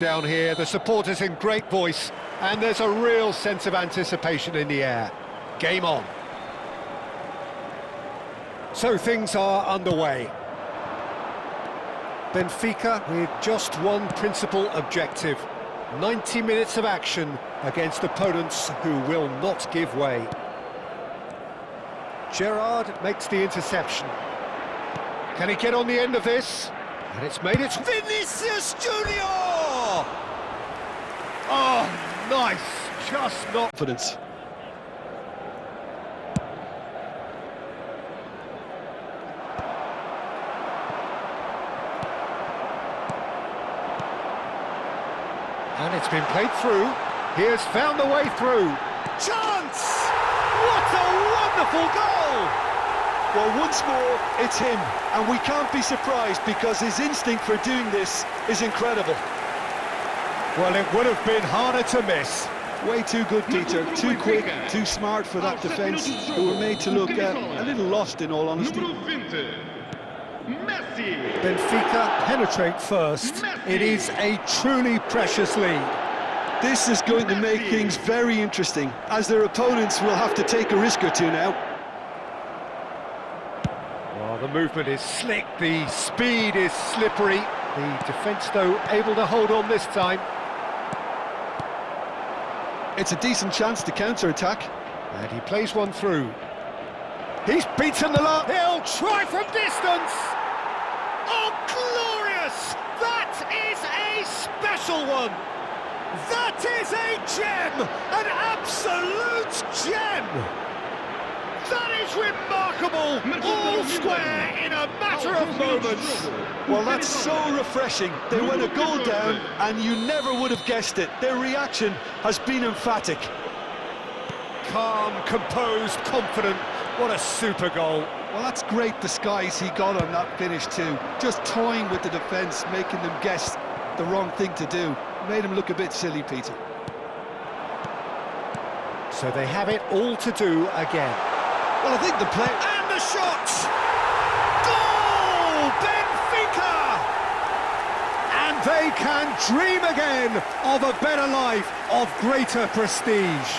Down here, the supporters in great voice, and there's a real sense of anticipation in the air. Game on. So things are underway. Benfica with just one principal objective: 90 minutes of action against opponents who will not give way. Gerrard makes the interception. Can he get on the end of this? And it's made it Vinicius Junior! Oh, nice, just not confidence. And it's been played through. He has found the way through. Chance! What a wonderful goal! Well, once more, it's him, and we can't be surprised because his instinct for doing this is incredible. Well, it would have been harder to miss. Way too good, Peter. Too quick, too smart for that defence, who were made to look a little lost, in all honesty. Benfica penetrate first. It is a truly precious lead. This is going to make things very interesting, as their opponents will have to take a risk or two now. Well, the movement is slick, the speed is slippery. The defence, though, able to hold on this time. It's a decent chance to counter-attack. And he plays one through. He's beaten the lot. He'll try from distance. Oh, glorious! That is a special one. That is a gem, an absolute gem. That is remarkable, all square in a matter of moments. Well, that's so refreshing. They went a goal down, and you never would have guessed it. Their reaction has been emphatic. Calm, composed, confident. What a super goal. Well, that's great disguise he got on that finish too. Just toying with the defence, making them guess the wrong thing to do. Made him look a bit silly, Peter. So they have it all to do again. Well, I think the play... And the shot! Goal! Benfica! And they can dream again of a better life, of greater prestige.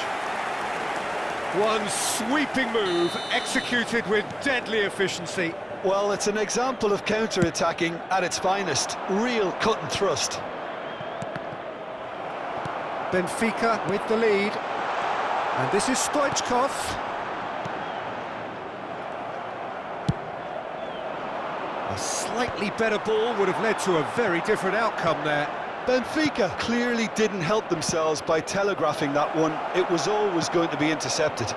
One sweeping move, executed with deadly efficiency. Well, it's an example of counter-attacking at its finest. Real cut and thrust. Benfica with the lead. And this is Stoichkov. A slightly better ball would have led to a very different outcome there. Benfica clearly didn't help themselves by telegraphing that one. It was always going to be intercepted.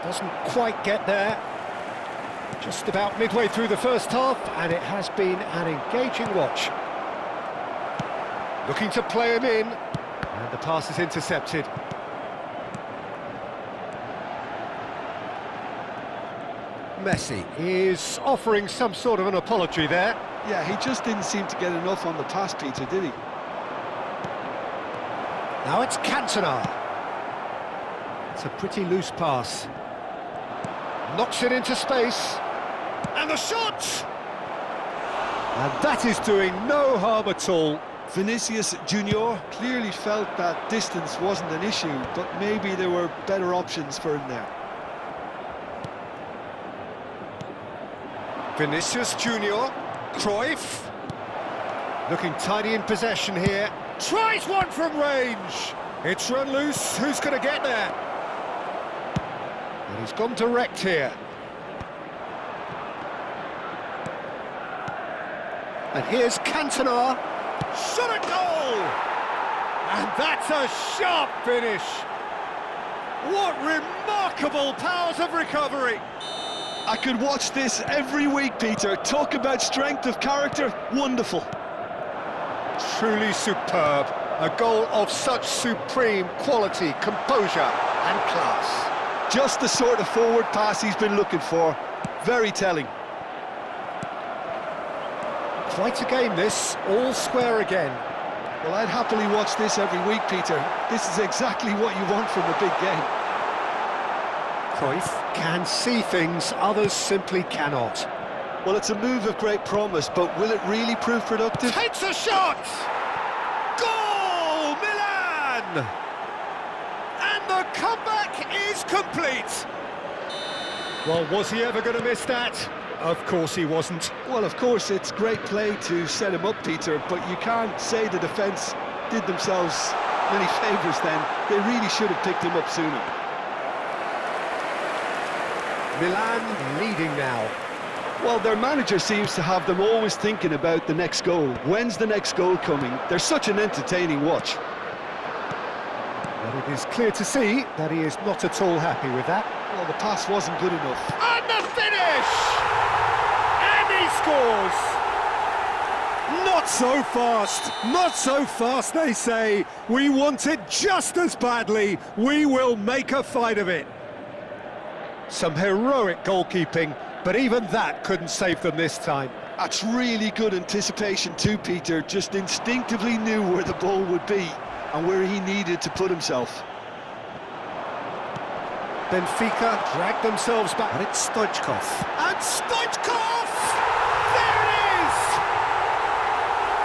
Doesn't quite get there. Just about midway through the first half, and it has been an engaging watch. Looking to play him in, and the pass is intercepted. Messi is offering some sort of an apology there. Yeah, he just didn't seem to get enough on the pass, Peter, did he? Now it's Cantona. It's a pretty loose pass. Knocks it into space. And the shot! And that is doing no harm at all. Vinicius Junior clearly felt that distance wasn't an issue, but maybe there were better options for him there. Vinicius Junior, Cruyff, looking tidy in possession here, tries one from range, it's run loose, who's going to get there? And he's gone direct here. And here's Cantona, shot at goal! And that's a sharp finish! What remarkable powers of recovery! I could watch this every week, Peter. Talk about strength of character, wonderful. Truly superb. A goal of such supreme quality, composure and class. Just the sort of forward pass he's been looking for. Very telling. Quite a game this, all square again. Well, I'd happily watch this every week, Peter. This is exactly what you want from a big game. Cruyff can see things others simply cannot. Well, it's a move of great promise, but will it really prove productive? Takes a shot! Goal, Milan! And the comeback is complete. Well, was he ever going to miss that? Of course he wasn't. Well, of course, it's great play to set him up, Peter, but you can't say the defence did themselves many favours then. They really should have picked him up sooner. Milan leading now. Well, their manager seems to have them always thinking about the next goal. When's the next goal coming? They're such an entertaining watch. But it is clear to see that he is not at all happy with that. Well, the pass wasn't good enough. And the finish! And he scores! Not so fast, not so fast, they say. We want it just as badly. We will make a fight of it. Some heroic goalkeeping, but even that couldn't save them this time. That's really good anticipation too, Peter. Just instinctively knew where the ball would be and where he needed to put himself. Benfica dragged themselves back, and it's Stoichkov. And Stoichkov! There it is!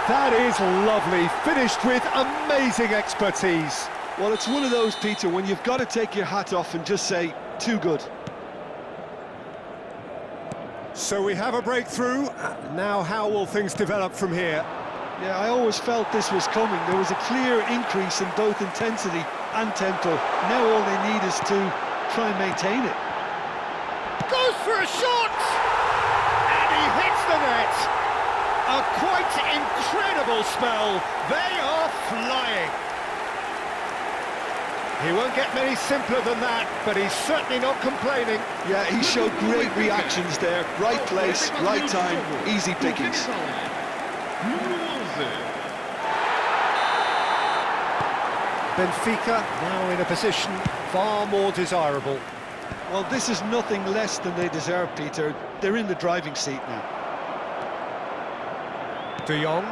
That is lovely, finished with amazing expertise. Well, it's one of those, Peter, when you've got to take your hat off and just say, too good. So we have a breakthrough. Now how will things develop from here? Yeah, I always felt this was coming. There was a clear increase in both intensity and tempo. Now all they need is to try and maintain it. Goes for a shot! And he hits the net! A quite incredible spell. They are flying. He won't get many simpler than that, but he's certainly not complaining. Yeah, he showed great reactions there. Right place, right time, easy pickings. Benfica now in a position far more desirable. Well, this is nothing less than they deserve, Peter. They're in the driving seat now. De Jong.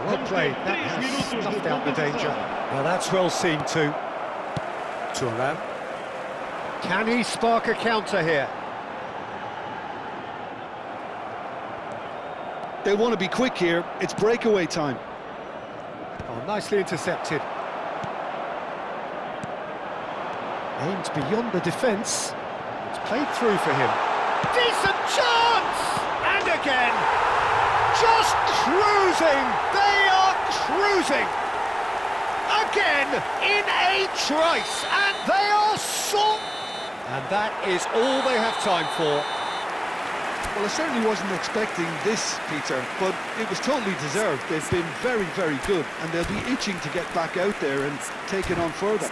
Well played. That has snuffed out the danger. Well, that's well seen too. Thuram. Can he spark a counter here? They want to be quick here. It's breakaway time. Oh, nicely intercepted. Aimed beyond the defence. It's played through for him. Decent chance! And again! Just cruising! They are cruising! Again, in a trice, and they are so... And that is all they have time for. Well, I certainly wasn't expecting this, Peter, but it was totally deserved. They've been very, very good, and they'll be itching to get back out there and take it on further.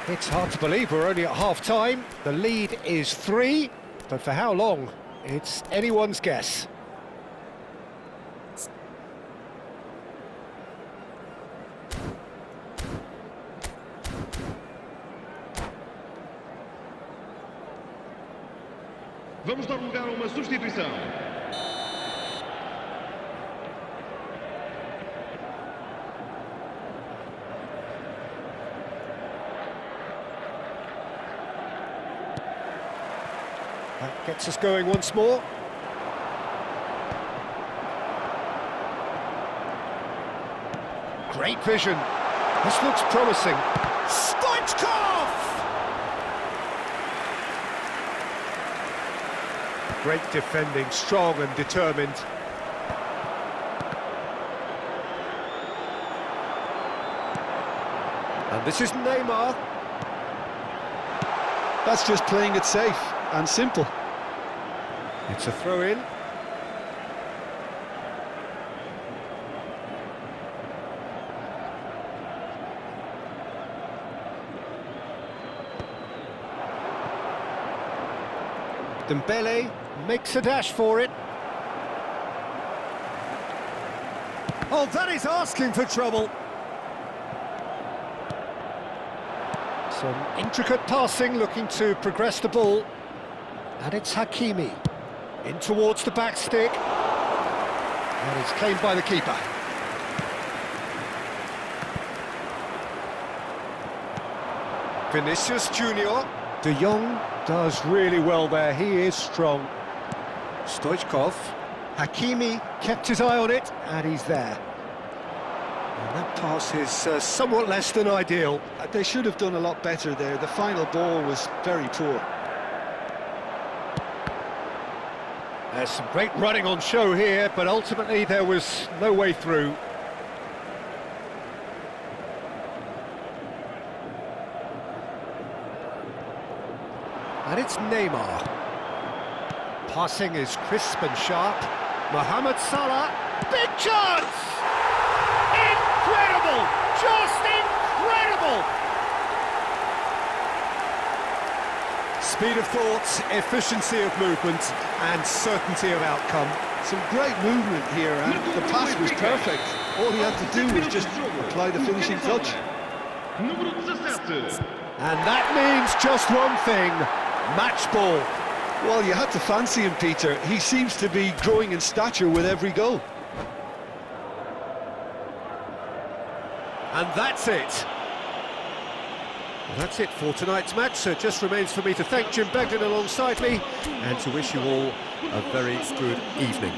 It's hard to believe we're only at half-time. The lead is 3, but for how long? It's anyone's guess. Vamos dar lugar a uma substituição. That gets us going once more. Great vision. This looks promising. Stoichkov! Great defending, strong and determined. And this is Neymar. That's just playing it safe and simple. It's a throw-in. Dembele makes a dash for it. Oh, that is asking for trouble. Some intricate passing, looking to progress the ball. And it's Hakimi. In towards the back stick. And it's claimed by the keeper. Vinicius Junior. De Jong does really well there, he is strong. Stoichkov. Hakimi kept his eye on it, and he's there. And that pass is somewhat less than ideal. They should have done a lot better there. The final ball was very poor. There's some great running on show here, but ultimately there was no way through. And it's Neymar. Passing is crisp and sharp. Mohamed Salah, big chance! Incredible! Just incredible! Speed of thought, efficiency of movement, and certainty of outcome. Some great movement here, and the pass was perfect. All he had to do was just apply the finishing touch. Número 17. And that means just one thing, match ball. Well, you had to fancy him, Peter. He seems to be growing in stature with every goal. And that's it. Well, that's it for tonight's match, so it just remains for me to thank Jim Begden alongside me and to wish you all a very good evening.